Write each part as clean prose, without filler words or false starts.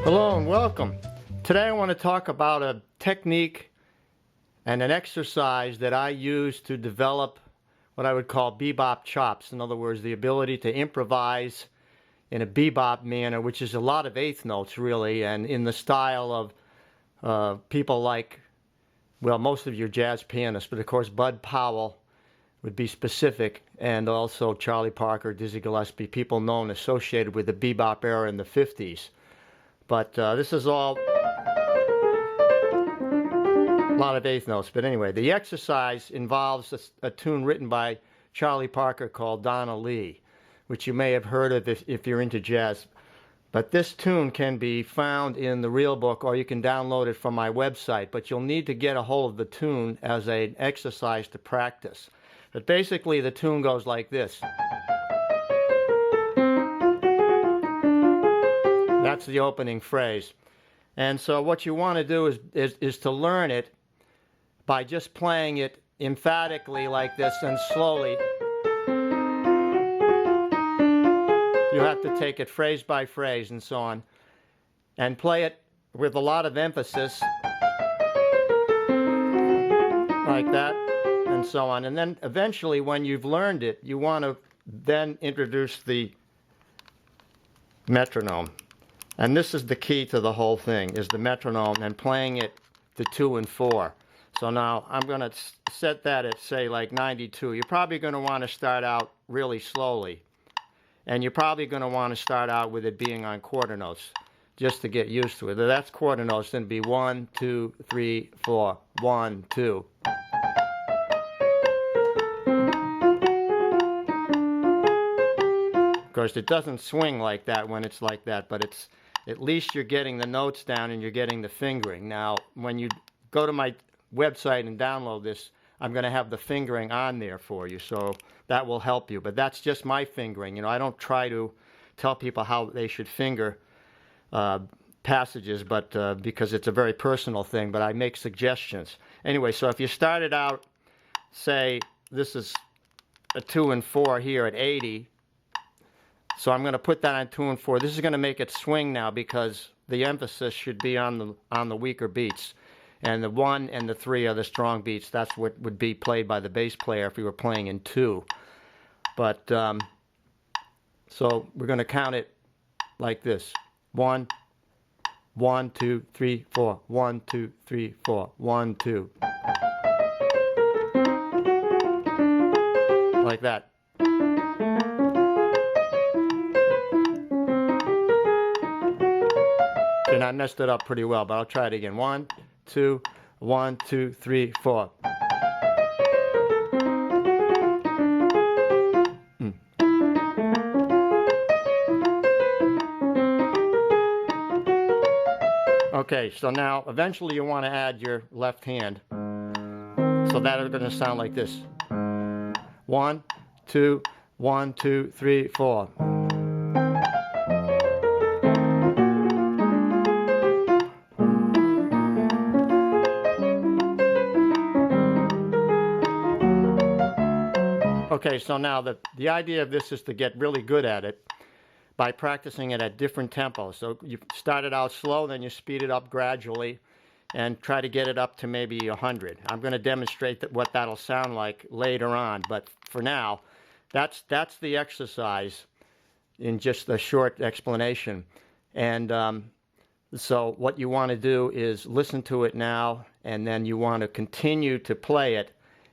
Hello and welcome. Today I want to talk about a technique and an exercise that I use to develop what I would call bebop chops. In other words, the ability to improvise in a bebop manner, which is a lot of eighth notes really, and in the style of people like, well, most of your jazz pianists, but of course Bud Powell would be specific, and also Charlie Parker, Dizzy Gillespie, people known associated with the bebop era in the 50s. But this is all a lot of eighth notes. But anyway, the exercise involves a tune written by Charlie Parker called Donna, which you may have heard of if you're into jazz. But this tune can be found in the real book, or you can download it from my website. But you'll need to get a hold of the tune as an exercise to practice. But basically, the tune goes like this. That's the opening phrase. And so what you want to do is to learn it by just playing it emphatically like this and slowly. You have to take it phrase by phrase and so on, and play it with a lot of emphasis like that and so on. And then eventually, when you've learned it, you want to then introduce the metronome. And this is the key to the whole thing, is the metronome and playing it to 2 and 4. So now I'm going to set that at, say, like 92. You're probably going to want to start out really slowly. And you're probably going to want to start out with it being on quarter notes, just to get used to it. If that's quarter notes, then it'd be 1, 2, 3, 4, 1, 2. Of course, it doesn't swing like that when it's like that, but it's at least you're getting the notes down and you're getting the fingering. Now, when you go to my website and download this, I'm going to have the fingering on there for you, so that will help you. But that's just my fingering. You know, I don't try to tell people how they should finger passages, but because it's a very personal thing, but I make suggestions. Anyway, so if you started out, say, this is a 2 and 4 here at 80, so I'm going to put that on 2 and 4. This is going to make it swing now because the emphasis should be on the weaker beats. And the 1 and the 3 are the strong beats. That's what would be played by the bass player if we were playing in 2. But, so we're going to count it like this. 1, 1, 2, 3, 4. 1, 2, 3, 4. 1, 2. Like that. And I messed it up pretty well, but I'll try it again. 1, 2, 1, 2, 3, 4. Okay, so now eventually you want to add your left hand. So that is going to sound like this. 1, 2, 1, 2, 3, 4. Okay, so now the idea of this is to get really good at it by practicing it at different tempos. So you start it out slow, then you speed it up gradually and try to get it up to maybe 100. I'm going to demonstrate what that'll sound like later on, but for now, that's the exercise in just a short explanation. And so what you want to do is listen to it now, and then you want to continue to play it.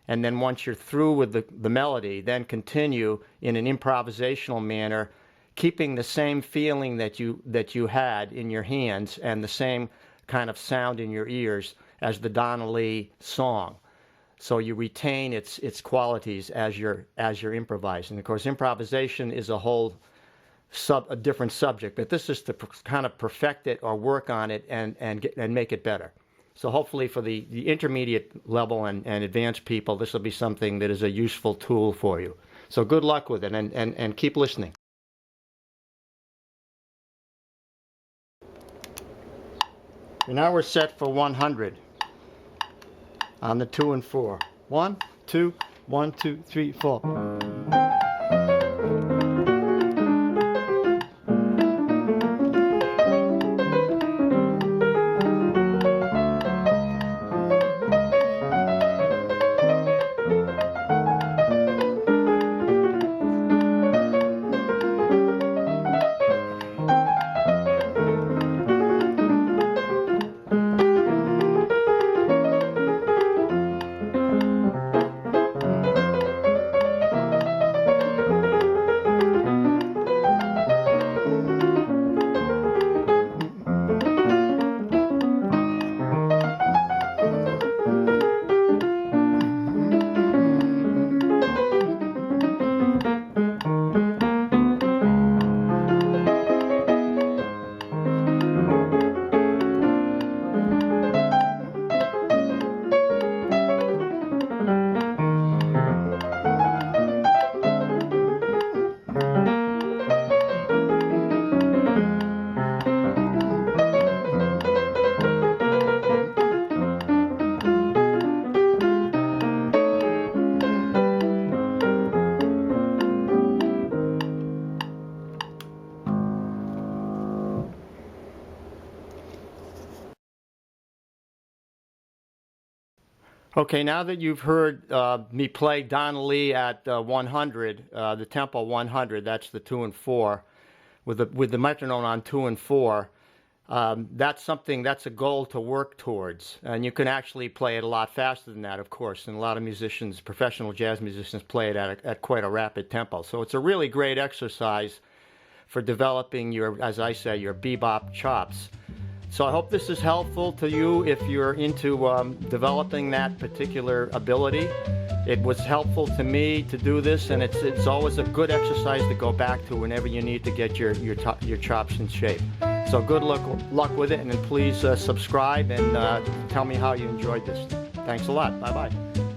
And then once you're through with the melody, then continue in an improvisational manner, keeping the same feeling that you had in your hands and the same kind of sound in your ears as the Donna Lee song. So you retain its qualities as you're improvising. Of course, improvisation is a whole a different subject, but this is to kind of perfect it or work on it and make it better. So hopefully for the intermediate level and advanced people, this will be something that is a useful tool for you. So good luck with it, and keep listening. And now we're set for 100 on the 2 and 4. 1, 2, 1, 2, 3, 4. Okay, now that you've heard me play Donna Lee at 100, the tempo 100, that's the 2 and 4, with the metronome on 2 and 4, that's a goal to work towards. And you can actually play it a lot faster than that, of course. And a lot of musicians, professional jazz musicians, play it at quite a rapid tempo. So it's a really great exercise for developing your, as I say, your bebop chops. So I hope this is helpful to you if you're into developing that particular ability. It was helpful to me to do this, and it's always a good exercise to go back to whenever you need to get your chops in shape. So good luck with it, and then please subscribe and tell me how you enjoyed this. Thanks a lot. Bye-bye.